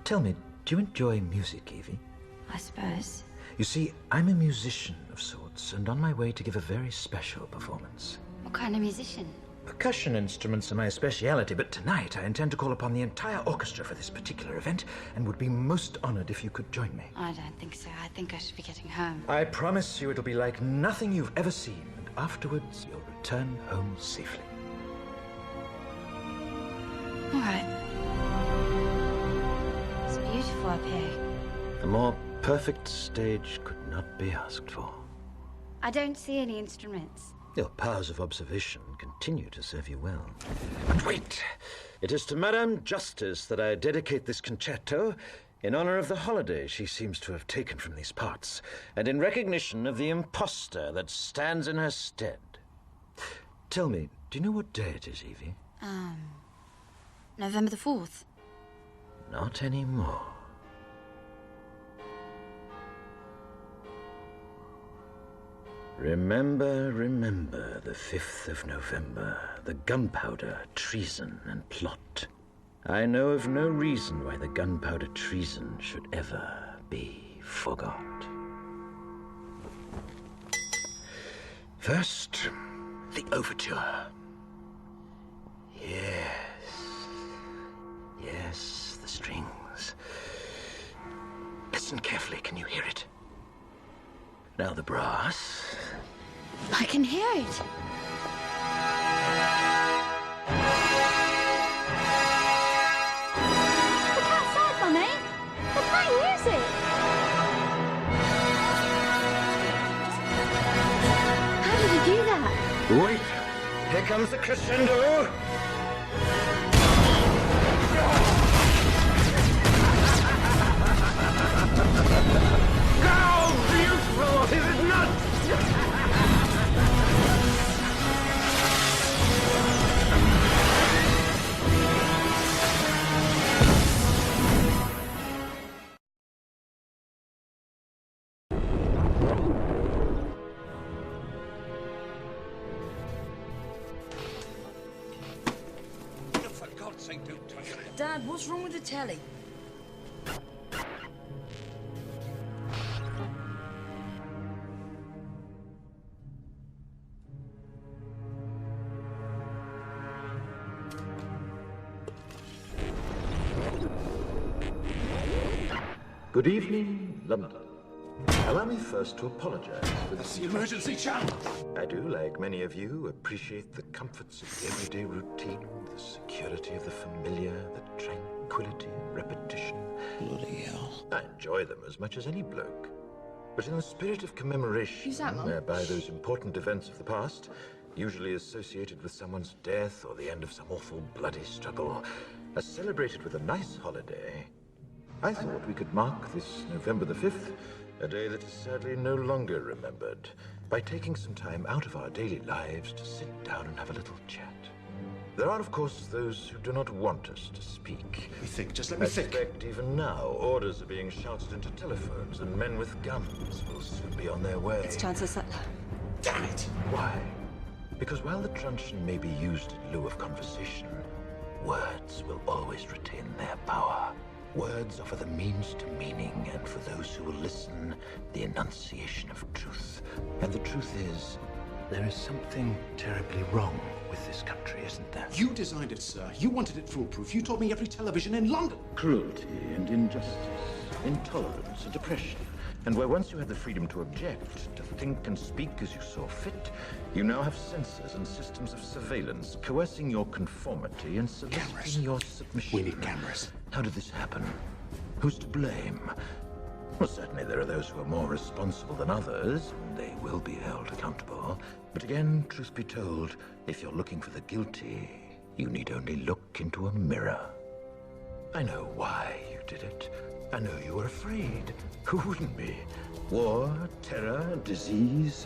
Tell me, do you enjoy music, Evie? I suppose. You see, I'm a musician of sorts, and on my way to give a very special performance. What kind of musician? Percussion instruments are my speciality, but tonight I intend to call upon the entire orchestra for this particular event, and would be most honored if you could join me. I don't think so. I think I should be getting home. I promise you it'll be like nothing you've ever seen, and afterwards you'll return home safely. All right. It's beautiful up here. A more perfect stage could not be asked for. I don't see any instruments. Your powers of observation continue to serve you well. But wait! It is to Madame Justice that I dedicate this concerto in honor of the holiday she seems to have taken from these parts, and in recognition of the impostor that stands in her stead. Tell me, do you know what day it is, Evie? November the 4th. Not anymore. Remember the 5th of November, the gunpowder, treason, and plot. I know of no reason why the gunpowder treason should ever be forgot. First, the overture. Yes, the strings. Listen carefully, can you hear it? Now the brass. I can hear it. Look outside, Mummy. They're playing music. How did you do that? Wait! Here comes the crescendo! How beautiful is it not? For God's sake, don't touch it. Dad, what's wrong with the telly? Good evening, London. Allow me first to apologize for That's this. the emergency channel. I do, like many of you, appreciate the comforts of the everyday routine, the security of the familiar, the tranquility of repetition. Bloody hell. I enjoy them as much as any bloke. But in the spirit of commemoration, Who's that, Mum? whereby those important events of the past, usually associated with someone's death or the end of some awful bloody struggle, are celebrated with a nice holiday, I thought we could mark this November the 5th, a day that is sadly no longer remembered, by taking some time out of our daily lives to sit down and have a little chat. There are, of course, those who do not want us to speak. Let me think, just let I me think. suspect even now, orders are being shouted into telephones, and men with guns will soon be on their way. It's Chancellor Sutler. Damn it. Why? Because while the truncheon may be used in lieu of conversation, words will always retain their power. Words offer the means to meaning, and for those who will listen, the enunciation of truth. And the truth is, there is something terribly wrong with this country, isn't there? You designed it, sir. You wanted it foolproof. You told me every television in London. Cruelty and injustice, intolerance and oppression. And where once you had the freedom to object, to think and speak as you saw fit, you now have censors and systems of surveillance coercing your conformity and soliciting Cameras. your submission. We need cameras. How did this happen? Who's to blame? Well, certainly there are those who are more responsible than others, and they will be held accountable. But again, truth be told, if you're looking for the guilty, you need only look into a mirror. I know why you did it. I know you were afraid. Who wouldn't be? War, terror, disease.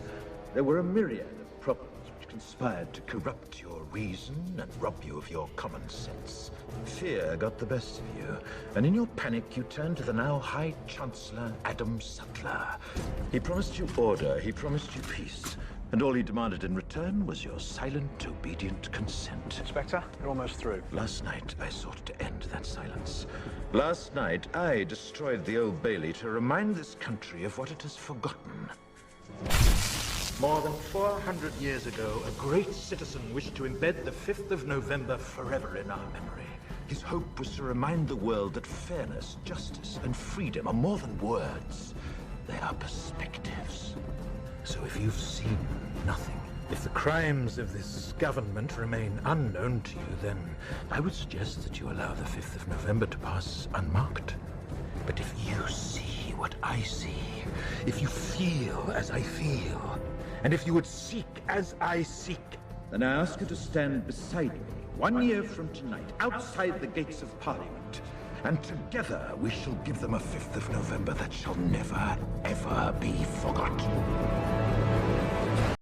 There were a myriad of problems which conspired to corrupt your reason and rob you of your common sense. Fear got the best of you, and in your panic you turned to the now High Chancellor Adam Sutler. He promised you order, he promised you peace. And all he demanded in return was your silent, obedient consent. Inspector, you're almost through. Last night, I sought to end that silence. Last night, I destroyed the Old Bailey to remind this country of what it has forgotten. More than 400 years ago, a great citizen wished to embed the 5th of November forever in our memory. His hope was to remind the world that fairness, justice, and freedom are more than words. They are perspectives. So if you've seen nothing, if the crimes of this government remain unknown to you, then I would suggest that you allow the 5th of November to pass unmarked. But if you see what I see, if you feel as I feel, and if you would seek as I seek, then I ask you to stand beside me 1 year from tonight, outside the gates of Parliament. And together we shall give them a 5th of November that shall never, ever be forgotten.